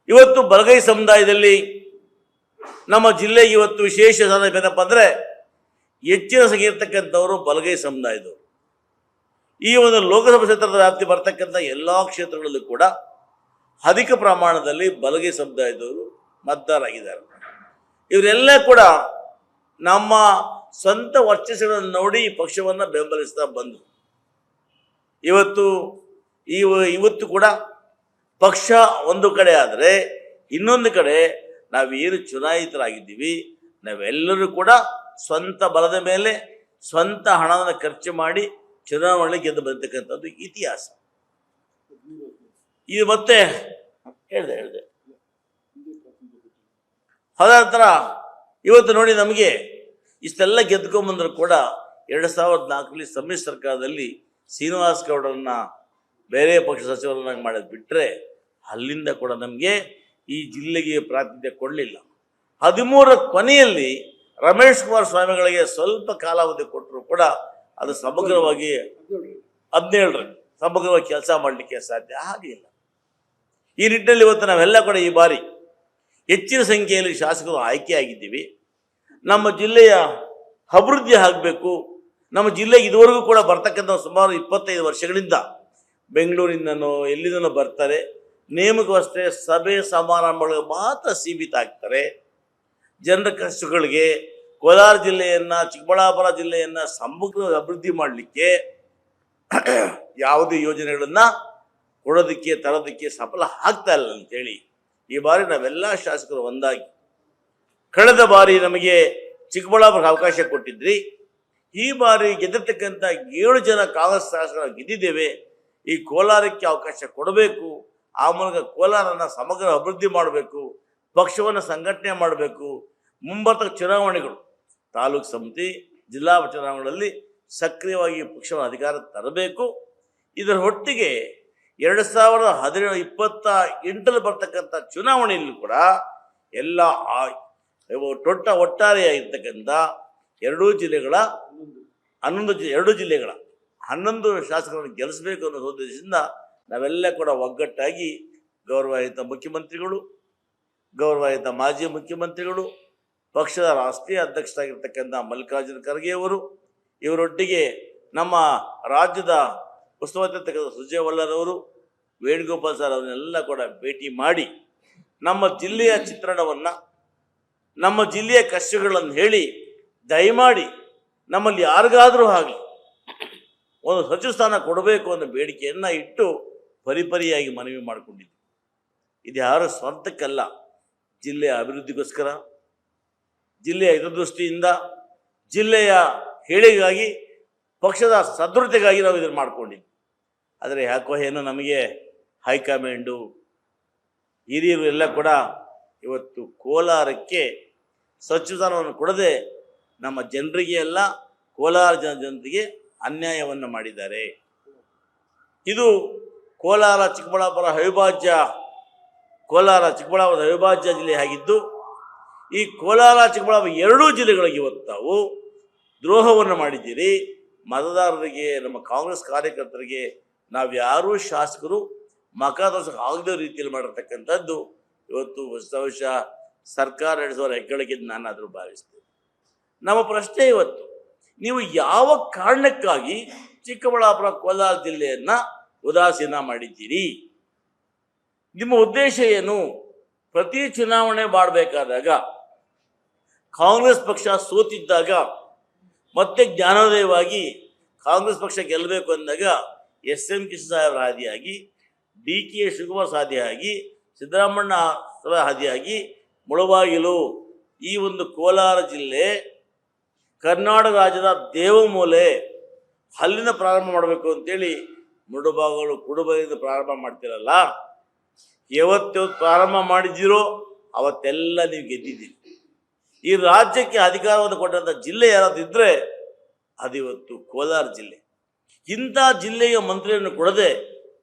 ಇವತ್ತು ಬಲಗೈ ಸಮುದಾಯದಲ್ಲಿ ನಮ್ಮ ಜಿಲ್ಲೆಗೆ ಇವತ್ತು ವಿಶೇಷ ಏನಪ್ಪ ಅಂದರೆ ಹೆಚ್ಚಿನ ಸಂಖ್ಯೆ ಇರ್ತಕ್ಕಂಥವರು ಬಲಗೈ ಸಮುದಾಯದವರು. ಈ ಒಂದು ಲೋಕಸಭಾ ಕ್ಷೇತ್ರದ ವ್ಯಾಪ್ತಿ ಬರ್ತಕ್ಕಂಥ ಎಲ್ಲ ಕ್ಷೇತ್ರಗಳಲ್ಲೂ ಕೂಡ ಅಧಿಕ ಪ್ರಮಾಣದಲ್ಲಿ ಬಲಗೈ ಸಮುದಾಯದವರು ಮತದಾರರಾಗಿದ್ದಾರೆ. ಇವರೆಲ್ಲ ಕೂಡ ನಮ್ಮ ಸ್ವಂತ ವರ್ಚಸ್ಸುಗಳನ್ನು ನೋಡಿ ಪಕ್ಷವನ್ನು ಬೆಂಬಲಿಸ್ತಾ ಬಂದರು. ಇವತ್ತು ಕೂಡ ಪಕ್ಷ ಒಂದು ಕಡೆ ಆದರೆ ಇನ್ನೊಂದು ಕಡೆ ನಾವೇನು ಚುನಾಯಿತರಾಗಿದ್ದೀವಿ ನಾವೆಲ್ಲರೂ ಕೂಡ ಸ್ವಂತ ಬಲದ ಮೇಲೆ ಸ್ವಂತ ಹಣವನ್ನು ಖರ್ಚು ಮಾಡಿ ಚುನಾವಣೆ ಗೆದ್ದು ಬರ್ತಕ್ಕಂಥದ್ದು ಇತಿಹಾಸ. ಇದು ಮತ್ತೆ ಹೇಳಿದೆ ಅದಾದ ಇವತ್ತು ನೋಡಿ ನಮಗೆ ಇಷ್ಟೆಲ್ಲ ಗೆದ್ಕೊಂಬಂದ್ರು ಕೂಡ 2004ರಲ್ಲಿ ಸಮ್ಮಿಶ್ರ ಸರ್ಕಾರದಲ್ಲಿ ಶ್ರೀನಿವಾಸ್ ಗೌಡರನ್ನ ಬೇರೆ ಪಕ್ಷ ಸಚಿವರನ್ನಾಗಿ ಮಾಡೋದು ಬಿಟ್ಟರೆ ಅಲ್ಲಿಂದ ಕೂಡ ನಮಗೆ ಈ ಜಿಲ್ಲೆಗೆ ಪ್ರಾತಿನಿಧ್ಯ ಕೊಡಲಿಲ್ಲ. 13ರ ಕೊನೆಯಲ್ಲಿ ರಮೇಶ್ ಕುಮಾರ್ ಸ್ವಾಮಿಗಳಿಗೆ ಸ್ವಲ್ಪ ಕಾಲಾವಧಿ ಕೊಟ್ಟರು ಕೂಡ ಅದು ಸಮಗ್ರವಾಗಿ 17ರಲ್ಲಿ ಸಮಗ್ರವಾಗಿ ಕೆಲಸ ಮಾಡಲಿಕ್ಕೆ ಸಾಧ್ಯ ಆಗಲಿಲ್ಲ. ಈ ನಿಟ್ಟಿನಲ್ಲಿ ಇವತ್ತು ನಾವೆಲ್ಲ ಕೂಡ ಈ ಬಾರಿ ಹೆಚ್ಚಿನ ಸಂಖ್ಯೆಯಲ್ಲಿ ಶಾಸಕರು ಆಯ್ಕೆಯಾಗಿದ್ದೀವಿ. ನಮ್ಮ ಜಿಲ್ಲೆಯ ಅಭಿವೃದ್ಧಿ ಆಗಬೇಕು. ನಮ್ಮ ಜಿಲ್ಲೆಗೆ ಇದುವರೆಗೂ ಕೂಡ ಬರ್ತಕ್ಕಂಥ ಸುಮಾರು 25 ವರ್ಷಗಳಿಂದ ಬೆಂಗಳೂರಿಂದನೋ ಎಲ್ಲಿಂದನೋ ಬರ್ತಾರೆ, ನೇಮಕವಷ್ಟೇ ಸಭೆ ಸಮಾರಂಭಗಳಿಗೆ ಮಾತ್ರ ಸೀಮಿತ ಆಗ್ತಾರೆ. ಜನರ ಕಷ್ಟಗಳಿಗೆ ಕೋಲಾರ ಜಿಲ್ಲೆಯನ್ನು ಚಿಕ್ಕಬಳ್ಳಾಪುರ ವಿಜಯನಗರ ಸಮಗ್ರ ಅಭಿವೃದ್ಧಿ ಮಾಡಲಿಕ್ಕೆ ಯಾವುದೇ ಯೋಜನೆಗಳನ್ನು ಕೊಡೋದಕ್ಕೆ ತರೋದಕ್ಕೆ ಸಫಲ ಆಗ್ತಾ ಇಲ್ಲ ಅಂತೇಳಿ ಈ ಬಾರಿ ನಾವೆಲ್ಲ ಶಾಸಕರು ಒಂದಾಗಿ ಕಳೆದ ಬಾರಿ ನಮಗೆ ಚಿಕ್ಕಬಳ್ಳಾಪುರಕ್ಕೆ ಅವಕಾಶ ಕೊಟ್ಟಿದ್ರಿ. ಈ ಬಾರಿ ಗೆದ್ದಿರ್ತಕ್ಕಂಥ 7 ಜನ ಕಾಂಗ್ರೆಸ್ ಶಾಸಕರು ಗೆದ್ದಿದ್ದೇವೆ. ಈ ಕೋಲಾರಕ್ಕೆ ಅವಕಾಶ ಕೊಡಬೇಕು. ಆ ಮೂಲಕ ಕೋಲಾರನ ಸಮಗ್ರ ಅಭಿವೃದ್ಧಿ ಮಾಡಬೇಕು, ಪಕ್ಷವನ್ನು ಸಂಘಟನೆ ಮಾಡಬೇಕು. ಮುಂಬರುವ ಚುನಾವಣೆಗಳು ತಾಲೂಕು ಸಮಿತಿ ಜಿಲ್ಲಾ ಚುನಾವಣೆಗಳಲ್ಲಿ ಸಕ್ರಿಯವಾಗಿ ಪಕ್ಷವನ್ನು ಅಧಿಕಾರ ತರಬೇಕು. ಇದರ ಒಟ್ಟಿಗೆ 2028ರಲ್ಲಿ ಬರ್ತಕ್ಕಂಥ ಚುನಾವಣೆಯಲ್ಲೂ ಕೂಡ ಎಲ್ಲ ಒಟ್ಟಾರೆಯಾಗಿರ್ತಕ್ಕಂಥ 2 ಜಿಲ್ಲೆಗಳ 11 ಶಾಸಕರನ್ನು ಗೆಲ್ಲಿಸಬೇಕು ಅನ್ನೋ ಉದ್ದೇಶದಿಂದ ನಾವೆಲ್ಲ ಕೂಡ ಒಗ್ಗಟ್ಟಾಗಿ ಗೌರವಾನ್ವಿತ ಮುಖ್ಯಮಂತ್ರಿಗಳು, ಗೌರವಾನ್ವಿತ ಮಾಜಿ ಮುಖ್ಯಮಂತ್ರಿಗಳು, ಪಕ್ಷದ ರಾಷ್ಟ್ರೀಯ ಅಧ್ಯಕ್ಷರಾಗಿರ್ತಕ್ಕಂಥ ಮಲ್ಲಿಕಾರ್ಜುನ ಖರ್ಗೆ ಅವರು, ಇವರೊಟ್ಟಿಗೆ ನಮ್ಮ ರಾಜ್ಯದ ಉಸ್ತುವಾರಿ ಸುರ್ಜೇವಾಲಾರವರು, ವೇಣುಗೋಪಾಲ್ ಸರ್ ಅವರನ್ನೆಲ್ಲ ಕೂಡ ಭೇಟಿ ಮಾಡಿ ನಮ್ಮ ಜಿಲ್ಲೆಯ ಚಿತ್ರಣವನ್ನು, ನಮ್ಮ ಜಿಲ್ಲೆಯ ಕಷ್ಟಗಳನ್ನು ಹೇಳಿ ದಯಮಾಡಿ ನಮ್ಮಲ್ಲಿ ಯಾರಿಗಾದರೂ ಆಗಲಿ ಒಂದು ಸಚಿವ ಸ್ಥಾನ ಕೊಡಬೇಕು ಅನ್ನೋ ಬೇಡಿಕೆಯನ್ನು ಇಟ್ಟು ಪರಿಪರಿಯಾಗಿ ಮನವಿ ಮಾಡಿಕೊಂಡಿದ್ದೆ. ಇದು ಯಾರ ಸ್ವಂತಕ್ಕಲ್ಲ, ಜಿಲ್ಲೆಯ ಅಭಿವೃದ್ಧಿಗೋಸ್ಕರ, ಜಿಲ್ಲೆಯ ಹಿತದೃಷ್ಟಿಯಿಂದ, ಜಿಲ್ಲೆಯ ಹೇಳಿಗಾಗಿ, ಪಕ್ಷದ ಸದೃಢತೆಗಾಗಿ ನಾವು ಇದನ್ನು ಮಾಡ್ಕೊಂಡಿದ್ವಿ. ಆದರೆ ಯಾಕೋ ಏನೋ ನಮಗೆ ಹೈಕಮಾಂಡು ಹಿರಿಯರು ಎಲ್ಲ ಕೂಡ ಇವತ್ತು ಕೋಲಾರಕ್ಕೆ ಸಚಿವ ಸ್ಥಾನವನ್ನು ಕೊಡದೆ ನಮ್ಮ ಜನರಿಗೆ ಎಲ್ಲ ಕೋಲಾರ ಜನತೆಗೆ ಅನ್ಯಾಯವನ್ನು ಮಾಡಿದ್ದಾರೆ. ಇದು ಕೋಲಾರ ಚಿಕ್ಕಬಳ್ಳಾಪುರ ಅವಿಭಾಜ್ಯ ಜಿಲ್ಲೆ ಆಗಿದ್ದು, ಈ ಕೋಲಾರ ಚಿಕ್ಕಬಳ್ಳಾಪುರ 2 ಜಿಲ್ಲೆಗಳಿಗೆ ಇವತ್ತು ತಾವು ದ್ರೋಹವನ್ನು ಮಾಡಿದ್ದೀರಿ. ಮತದಾರರಿಗೆ, ನಮ್ಮ ಕಾಂಗ್ರೆಸ್ ಕಾರ್ಯಕರ್ತರಿಗೆ ನಾವು ಯಾರೂ ಶಾಸಕರು ಮಕ ತೋರ್ಸಕ್ಕೆ ಆಗದ ರೀತಿಯಲ್ಲಿ ಮಾಡಿರ್ತಕ್ಕಂಥದ್ದು ಇವತ್ತು ಬಹುಶಃ ಸರ್ಕಾರ ನಡೆಸುವ ಹೆಗ್ಗಳಿಕೆ ನಾನಾದರೂ ಭಾವಿಸ್ತೇನೆ. ನಮ್ಮ ಪ್ರಶ್ನೆ ಇವತ್ತು, ನೀವು ಯಾವ ಕಾರಣಕ್ಕಾಗಿ ಚಿಕ್ಕಬಳ್ಳಾಪುರ ಕೋಲಾರ ಜಿಲ್ಲೆಯನ್ನು ಉದಾಸೀನ ಮಾಡಿದ್ದೀರಿ? ನಿಮ್ಮ ಉದ್ದೇಶ ಏನು? ಪ್ರತಿ ಚುನಾವಣೆ ಮಾಡಬೇಕಾದಾಗ, ಕಾಂಗ್ರೆಸ್ ಪಕ್ಷ ಸೋತಿದ್ದಾಗ, ಮತ್ತೆ ಜ್ಞಾನೋದಯವಾಗಿ ಕಾಂಗ್ರೆಸ್ ಪಕ್ಷ ಗೆಲ್ಲಬೇಕು ಅಂದಾಗ SM ಕೃಷ್ಣ ಸಾಹೇಬರ ಹಾದಿಯಾಗಿ, DK ಶಿವಕುಮಾರ್ ಹಾದಿಯಾಗಿ, ಸಿದ್ದರಾಮಣ್ಣ ಹಾದಿಯಾಗಿ ಮುಳಬಾಗಿಲು ಈ ಒಂದು ಕೋಲಾರ ಜಿಲ್ಲೆ ಕರ್ನಾಟಕ ರಾಜ್ಯದ ದೇವಮೂಲೆ, ಅಲ್ಲಿಂದ ಪ್ರಾರಂಭ ಮಾಡಬೇಕು ಅಂತೇಳಿ ಮುಳುಬಾಗಿಲು ಕುಡುಬದಿಂದ ಪ್ರಾರಂಭ ಮಾಡ್ತಿರಲ್ಲ. ಯಾವತ್ತು ಪ್ರಾರಂಭ ಮಾಡಿದ್ದೀರೋ ಅವತ್ತೆಲ್ಲ ನೀವು ಗೆದ್ದಿದ್ದೀರಿ. ಈ ರಾಜ್ಯಕ್ಕೆ ಅಧಿಕಾರವನ್ನು ಕೊಟ್ಟಂಥ ಜಿಲ್ಲೆ ಯಾರಾದ್ರು ಇದ್ದರೆ ಅದು ಇವತ್ತು ಕೋಲಾರ ಜಿಲ್ಲೆ. ಇಂಥ ಜಿಲ್ಲೆಯ ಮಂತ್ರಿಯನ್ನು ಕೊಡದೆ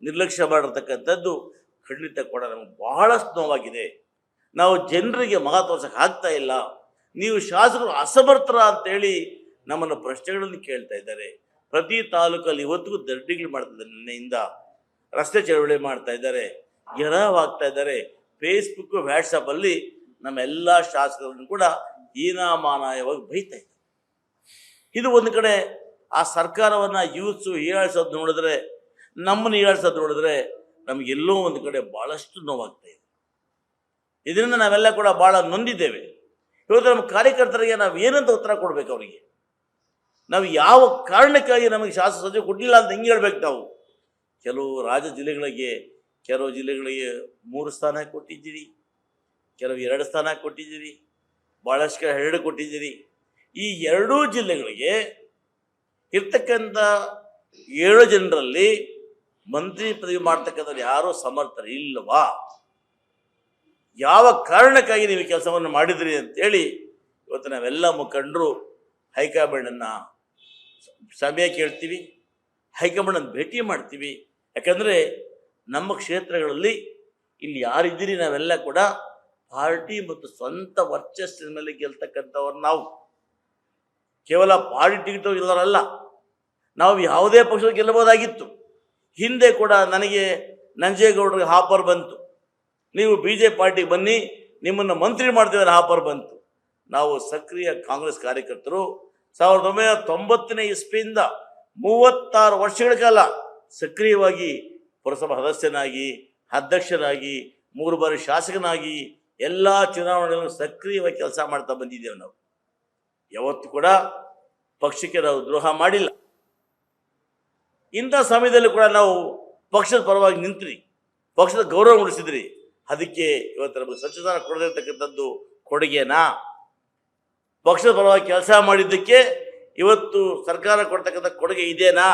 ನಿರ್ಲಕ್ಷ್ಯ ಮಾಡಿರ್ತಕ್ಕಂಥದ್ದು ಖಂಡಿತ ಕೂಡ ನಮಗೆ ಬಹಳಷ್ಟು ನೋವಾಗಿದೆ. ನಾವು ಜನರಿಗೆ ಮಗ ತೋರ್ಸಕ್ಕೆ ಆಗ್ತಾ ಇಲ್ಲ. ನೀವು ಶಾಸಕರು ಅಸಮರ್ಥರ ಅಂತೇಳಿ ನಮ್ಮನ್ನು ಪ್ರಶ್ನೆಗಳನ್ನು ಕೇಳ್ತಾ ಇದ್ದಾರೆ. ಪ್ರತಿ ತಾಲೂಕಲ್ಲಿ ಇವತ್ತಿಗೂ ದಡ್ಡಿಗಳು ಮಾಡ್ತಾ ಇದ್ದಾರೆ. ನಿನ್ನೆಯಿಂದ ರಸ್ತೆ ಚಳವಳಿ ಮಾಡ್ತಾ ಇದ್ದಾರೆ, ಗೆರವಾಗ್ತಾ ಇದ್ದಾರೆ, ಫೇಸ್ಬುಕ್ ವಾಟ್ಸಪ್ಪಲ್ಲಿ ನಮ್ಮೆಲ್ಲ ಶಾಸಕರನ್ನು ಕೂಡ ಹೀನಾಮಾನಯವಾಗಿ ಬೈತಾ ಇದ್ದಾರೆ. ಇದು ಒಂದು ಕಡೆ ಆ ಸರ್ಕಾರವನ್ನು ಯೂತ್ಸು ಹೀಯಾಳಿಸೋದು ನೋಡಿದ್ರೆ, ನಮ್ಮನ್ನು ಹೀಯಾಳಿಸೋದು ನೋಡಿದ್ರೆ ನಮಗೆಲ್ಲೋ ಒಂದು ಕಡೆ ಭಾಳಷ್ಟು ನೋವಾಗ್ತಾ ಇದೆ. ಇದರಿಂದ ನಾವೆಲ್ಲ ಕೂಡ ಭಾಳ ನೊಂದಿದ್ದೇವೆ. ಇವತ್ತು ನಮ್ಮ ಕಾರ್ಯಕರ್ತರಿಗೆ ನಾವು ಏನಂತ ಉತ್ತರ ಕೊಡಬೇಕು? ಅವರಿಗೆ ನಾವು ಯಾವ ಕಾರಣಕ್ಕಾಗಿ ನಮಗೆ ಶಾಸಕ ಸಚಿವ ಕೊಟ್ಟಿಲ್ಲ ಅಂತ ಹಿಂಗೆ ಹೇಳ್ಬೇಕು ನಾವು? ಕೆಲವು ಜಿಲ್ಲೆಗಳಿಗೆ 3 ಸ್ಥಾನ ಕೊಟ್ಟಿದ್ದೀರಿ, ಕೆಲವು 2 ಸ್ಥಾನ ಕೊಟ್ಟಿದ್ದೀರಿ, ಭಾಳಷ್ಟು ಕಡೆ 2 ಕೊಟ್ಟಿದ್ದೀರಿ. ಈ 2 ಜಿಲ್ಲೆಗಳಿಗೆ ಇರ್ತಕ್ಕಂಥ 7 ಜನರಲ್ಲಿ ಮಂತ್ರಿ ಪದವಿ ಮಾಡ್ತಕ್ಕಂಥವ್ರು ಯಾರೂ ಸಮರ್ಥರು ಇಲ್ಲವಾ? ಯಾವ ಕಾರಣಕ್ಕಾಗಿ ನೀವು ಕೆಲಸವನ್ನು ಮಾಡಿದ್ರಿ ಅಂತೇಳಿ ಇವತ್ತು ನಾವೆಲ್ಲ ಮುಖಂಡರು ಹೈಕಮಾಂಡನ್ನು ಸಭೆ ಕೇಳ್ತೀವಿ, ಹೈಕಮಾಂಡನ್ನು ಭೇಟಿ ಮಾಡ್ತೀವಿ. ಯಾಕಂದರೆ ನಮ್ಮ ಕ್ಷೇತ್ರಗಳಲ್ಲಿ ಇಲ್ಲಿ ಯಾರಿದ್ದೀರಿ ನಾವೆಲ್ಲ ಕೂಡ ಪಾರ್ಟಿ ಮತ್ತು ಸ್ವಂತ ವರ್ಚಸ್ಸಿನ ಮೇಲೆ ಗೆಲ್ತಕ್ಕಂಥವ್ರು. ನಾವು ಕೇವಲ ಪಾರ್ಟಿ ಟಿಕೆಟ್ ಇಲ್ಲವರಲ್ಲ, ನಾವು ಯಾವುದೇ ಪಕ್ಷದ ಗೆಲ್ಲಬಹುದಾಗಿತ್ತು. ಹಿಂದೆ ಕೂಡ ನನಗೆ ನಂಜೇಗೌಡರಿಗೆ ಆಫರ್ ಬಂತು, ನೀವು BJP ಪಾರ್ಟಿಗೆ ಬನ್ನಿ, ನಿಮ್ಮನ್ನು ಮಂತ್ರಿ ಮಾಡ್ತಿದ್ದಾರೆ ಆಫರ್ ಬಂತು. ನಾವು ಸಕ್ರಿಯ ಕಾಂಗ್ರೆಸ್ ಕಾರ್ಯಕರ್ತರು 1990ನೇ ಇಸ್ವಿಯಿಂದ 36 ವರ್ಷಗಳ ಕಾಲ ಸಕ್ರಿಯವಾಗಿ ಪುರಸಭಾ ಸದಸ್ಯನಾಗಿ, ಅಧ್ಯಕ್ಷನಾಗಿ, 3 ಬಾರಿ ಶಾಸಕನಾಗಿ ಎಲ್ಲ ಚುನಾವಣೆಗಳನ್ನು ಸಕ್ರಿಯವಾಗಿ ಕೆಲಸ ಮಾಡ್ತಾ ಬಂದಿದ್ದೇವೆ. ನಾವು ಯಾವತ್ತೂ ಕೂಡ ಪಕ್ಷಕ್ಕೆ ನಾವು ದ್ರೋಹ ಮಾಡಿಲ್ಲ. ಇಂಥ ಸಮಯದಲ್ಲಿ ಕೂಡ ನಾವು ಪಕ್ಷದ ಪರವಾಗಿ ನಿಂತ್ರಿ, ಪಕ್ಷದ ಗೌರವ ಉಳಿಸಿದ್ರಿ. ಅದಕ್ಕೆ ಇವತ್ತು ನಮಗೆ ಸಚಿವ ಕೊಡದಿರ್ತಕ್ಕಂಥದ್ದು ಕೊಡುಗೆನಾ? ಪಕ್ಷದ ಪರವಾಗಿ ಕೆಲಸ ಮಾಡಿದ್ದಕ್ಕೆ ಇವತ್ತು ಸರ್ಕಾರ ಕೊಡ್ತಕ್ಕಂಥ ಕೊಡುಗೆ ಇದೇನಾ?